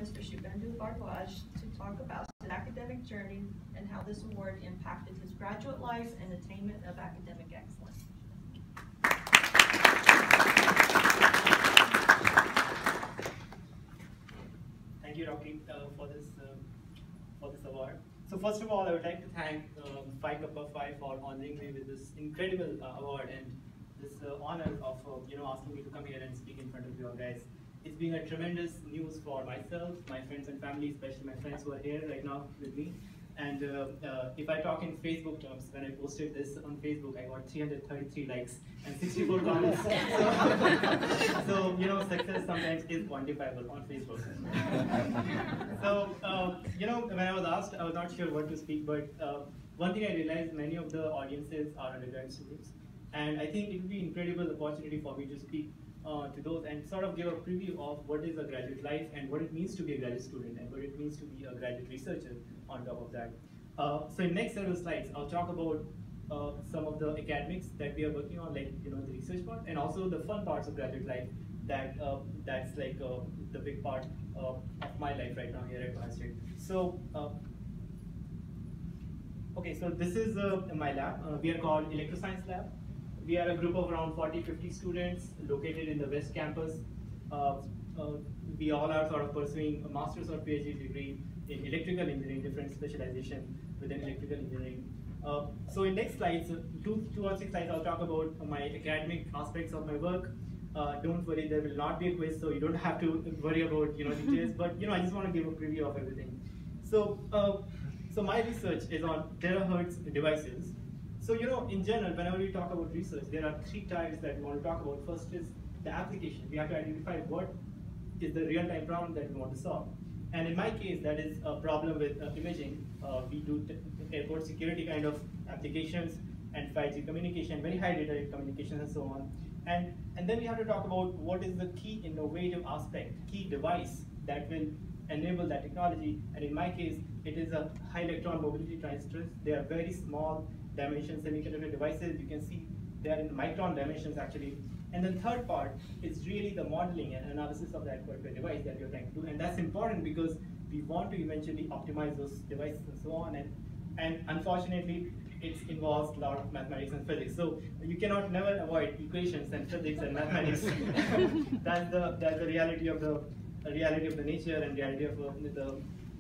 Mr. Shubhendu to talk about his academic journey and how this award impacted his graduate life and attainment of academic excellence. Thank you, Rocky, for this award. So first of all, I would like to thank Phi Kappa Phi for honoring me with this incredible award and this honor of asking me to come here and speak in front of you all guys. It's been a tremendous news for myself, my friends and family, especially my friends who are here right now with me. And if I talk in Facebook terms, when I posted this on Facebook, I got 333 likes and 64 comments. So success sometimes is quantifiable on Facebook. So, when I was asked, I was not sure what to speak, but one thing I realized, many of the audiences are undergraduate students. And I think it would be an incredible opportunity for me to speak to those and sort of give a preview of what is a graduate life and what it means to be a graduate student and what it means to be a graduate researcher on top of that. So in next several slides, I'll talk about some of the academics that we are working on, like the research part, and also the fun parts of graduate life that's like the big part of my life right now here at Ohio State. So okay, so this is my lab. We are called Electroscience Lab. We are a group of around 40-50 students located in the West Campus. We all are sort of pursuing a master's or PhD degree in electrical engineering, different specialization within electrical engineering. So in next slides, two or three slides, I'll talk about my academic aspects of my work. Don't worry, there will not be a quiz, so you don't have to worry about details. But I just want to give a preview of everything. So so my research is on terahertz devices. So in general, whenever we talk about research, there are three types that we want to talk about. First is the application. We have to identify what is the real-time problem that we want to solve. And in my case, that is a problem with imaging. We do airport security kind of applications and 5G communication, very high data rate communication and so on. And then we have to talk about what is the key innovative aspect, key device that will enable that technology. And in my case, it is a high electron mobility transistors. They are very small dimension semiconductor devices. You can see they are in micron dimensions actually. And the third part is really the modeling and analysis of that particular device that you're trying to do. And that's important because we want to eventually optimize those devices and so on. And unfortunately, it involves a lot of mathematics and physics. So you cannot never avoid equations and physics and mathematics. that's the reality of the nature and reality of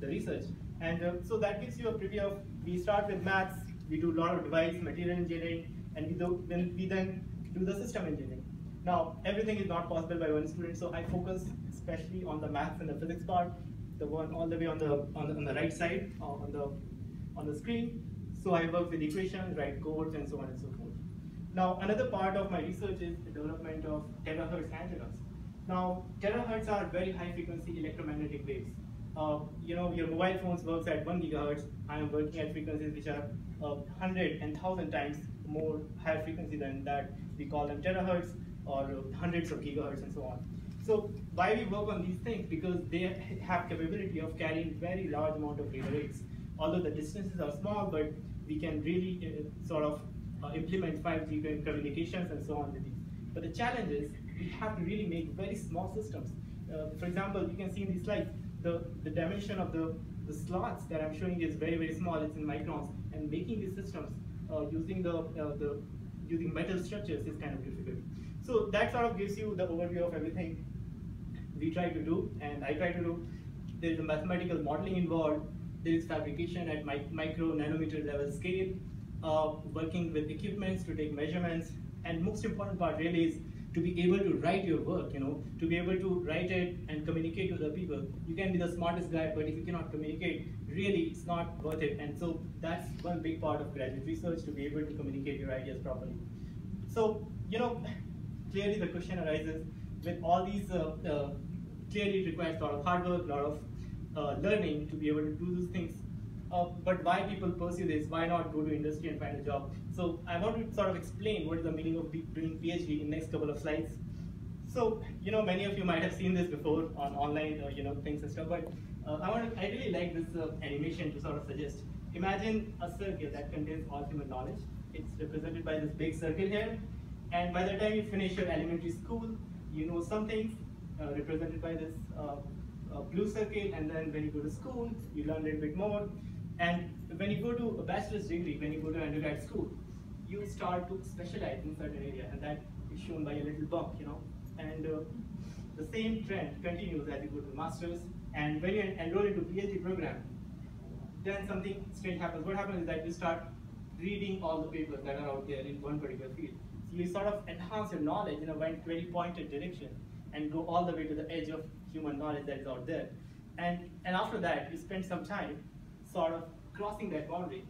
the research. And so that gives you a preview of, we start with maths, we do a lot of device, material engineering, and we then do the system engineering. Now, everything is not possible by one student, so I focus especially on the maths and the physics part, the one all the way on the right side on the screen. So I work with equations, write codes, and so on and so forth. Now, another part of my research is the development of terahertz antennas. Now, terahertz are very high frequency electromagnetic waves. Your mobile phones works at 1 gigahertz. I am working at frequencies which are 100 and 1,000 times more higher frequency than that. We call them terahertz or hundreds of gigahertz and so on. So why we work on these things? Because they have capability of carrying very large amount of data rates. Although the distances are small, but we can really sort of implement 5G communications and so on with these. But the challenge is we have to really make very small systems. For example, you can see in these slides, the dimension of the slots that I'm showing is very, very small. It's in microns, and making these systems using using metal structures is kind of difficult. So that sort of gives you the overview of everything we try to do, and I try to do. There is a mathematical modeling involved. There is fabrication at micro nanometer level scale, working with equipments to take measurements, and most important part really is to be able to write your work, to be able to write it and communicate to the people. You can be the smartest guy, but if you cannot communicate, really it's not worth it. And so that's one big part of graduate research, to be able to communicate your ideas properly. So, clearly the question arises, with all these, clearly it requires a lot of hard work, a lot of learning to be able to do these things. But why people pursue this? Why not go to industry and find a job? So I want to sort of explain what is the meaning of doing PhD in next couple of slides. So many of you might have seen this before on online things and stuff. But I really like this animation to sort of suggest. Imagine a circle that contains all human knowledge. It's represented by this big circle here. And by the time you finish your elementary school, you know some things represented by this blue circle, and then when you go to school, you learn a little bit more. And when you go to a bachelor's degree, when you go to undergrad school, you start to specialize in certain area, and that is shown by a little bump, And the same trend continues as you go to master's, and when you enroll into PhD program, then something strange happens. What happens is that you start reading all the papers that are out there in one particular field. So you sort of enhance your knowledge in a very pointed direction and go all the way to the edge of human knowledge that is out there. And after that, you spend some time sort of crossing that boundary.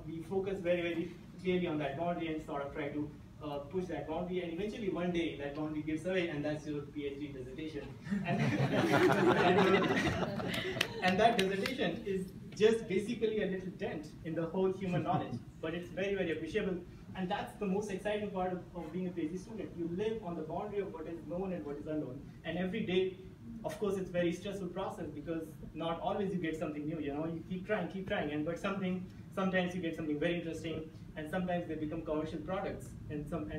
We focus very clearly on that boundary and sort of try to push that boundary, and eventually one day that boundary gives away, and that's your PhD dissertation. And that dissertation is just basically a little dent in the whole human knowledge, but it's very appreciable. And that's the most exciting part of being a PhD student. You live on the boundary of what is known and what is unknown. And every day, of course, it's a very stressful process because not always you get something new. You keep trying, but sometimes you get something very interesting, and sometimes they become commercial products, and so on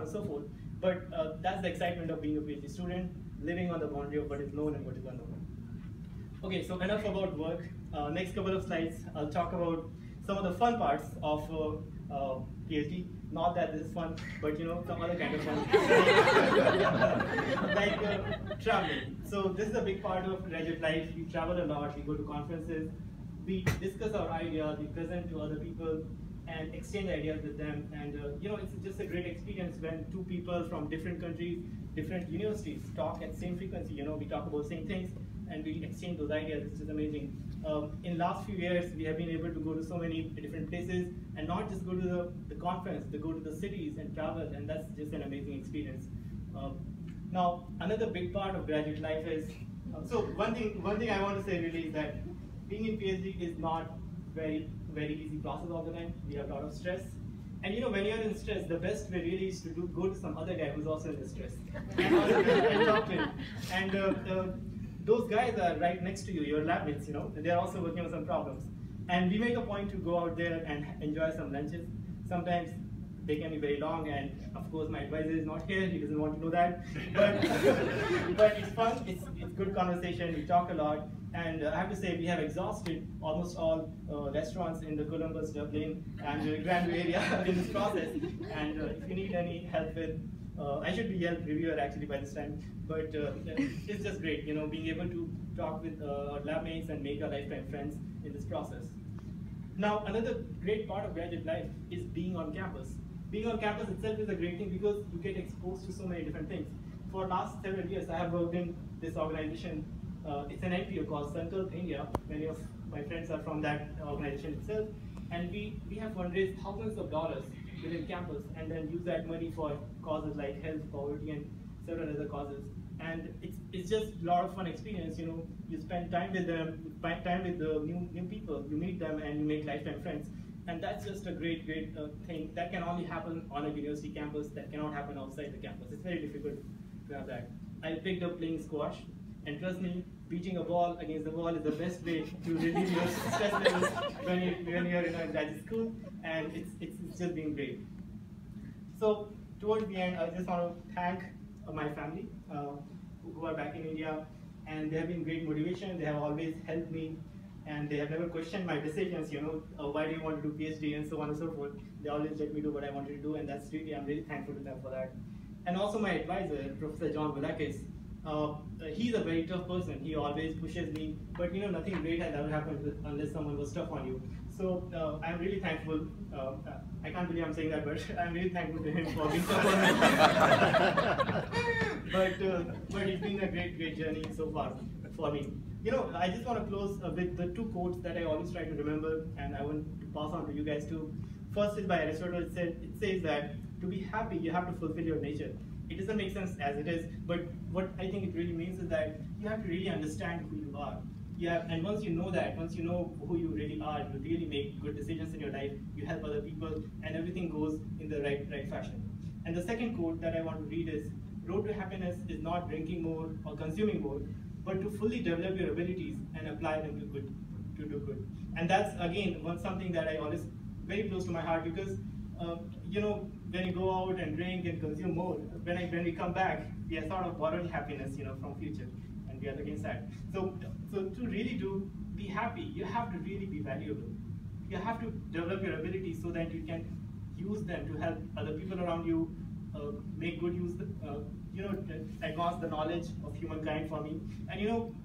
and so forth. But that's the excitement of being a PhD student, living on the boundary of what is known and what is unknown. Okay, so enough about work. Next couple of slides, I'll talk about some of the fun parts of PhD. Not that this is fun, but some other kind of fun. Like traveling. So this is a big part of graduate life. We travel a lot, we go to conferences, we discuss our ideas, we present to other people, and exchange ideas with them. And it's just a great experience when two people from different countries, different universities talk at the same frequency. We talk about same things, and we exchange those ideas. It's just amazing. In last few years, we have been able to go to so many different places, and not just go to the conference, to go to the cities and travel, and that's just an amazing experience. Now, another big part of graduate life is, so one thing I want to say really is that being in PhD is not very easy process all the time. We have a lot of stress. And when you're in stress, the best way really is to go to some other guy who's also in distress and talk to him. And those guys are right next to you, your lab mates, they're also working on some problems. And we make a point to go out there and enjoy some lunches. Sometimes they can be very long, and of course my advisor is not here, he doesn't want to know that. But it's fun, it's good conversation, we talk a lot. And I have to say, we have exhausted almost all restaurants in the Columbus, Dublin, and Granville area in this process. And if you need any help with, I should be Yelp reviewer actually by this time, but it's just great, being able to talk with our lab mates and make our lifetime friends in this process. Now, another great part of graduate life is being on campus. Being on campus itself is a great thing because you get exposed to so many different things. For last several years, I have worked in this organization. It's an NPO called Sankalp India. Many of my friends are from that organization itself. And we have fundraised thousands of dollars within campus and then use that money for causes like health, poverty, and several other causes. And it's just a lot of fun experience. You spend time with them, you spend time with the new people, you meet them, and you make lifetime friends. And that's just a great thing that can only happen on a university campus, that cannot happen outside the campus. It's very difficult to have that. I picked up playing squash, and trust me, beating a ball against the wall is the best way to relieve your stress levels when you're in a graduate school, and it's just been great. So towards the end, I just want to thank my family who are back in India, and they have been great motivation. They have always helped me, and they have never questioned my decisions, why do you want to do PhD and so on and so forth. They always let me do what I wanted to do, and I'm really thankful to them for that. And also my advisor, Professor John Volakis, he's a very tough person. He always pushes me, but nothing great has ever happened unless someone was tough on you. So I'm really thankful. I can't believe I'm saying that, but I'm really thankful to him for being tough on me. But it's been a great journey so far for me. I just want to close with the two quotes that I always try to remember, and I want to pass on to you guys too. First is by Aristotle. It says that to be happy, you have to fulfill your nature. It doesn't make sense as it is, but what I think it really means is that you have to really understand who you are. And once you know that, once you know who you really are, you really make good decisions in your life, you help other people, and everything goes in the right fashion. And the second quote that I want to read is, road to happiness is not drinking more or consuming more, but to fully develop your abilities and apply them to do good. And that's, again, something that I always very close to my heart, because when you go out and drink and consume more, when we come back, we are sort of borrowing happiness, from future, and we are against that. So to really be happy, you have to really be valuable. You have to develop your abilities so that you can use them to help other people around you, make good use, advance the knowledge of humankind for me. And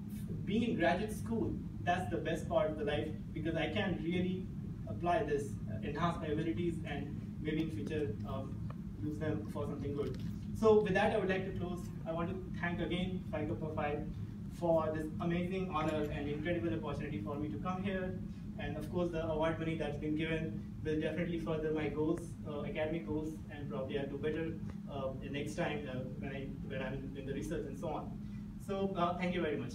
being in graduate school, that's the best part of the life, because I can really apply this, enhance my abilities, and maybe in future use them for something good. So with that, I would like to close. I want to thank again Phi Kappa Phi for this amazing honor and incredible opportunity for me to come here. And of course, the award money that's been given will definitely further my goals, academic goals, and probably I'll do better next time when I'm in the research and so on. So thank you very much.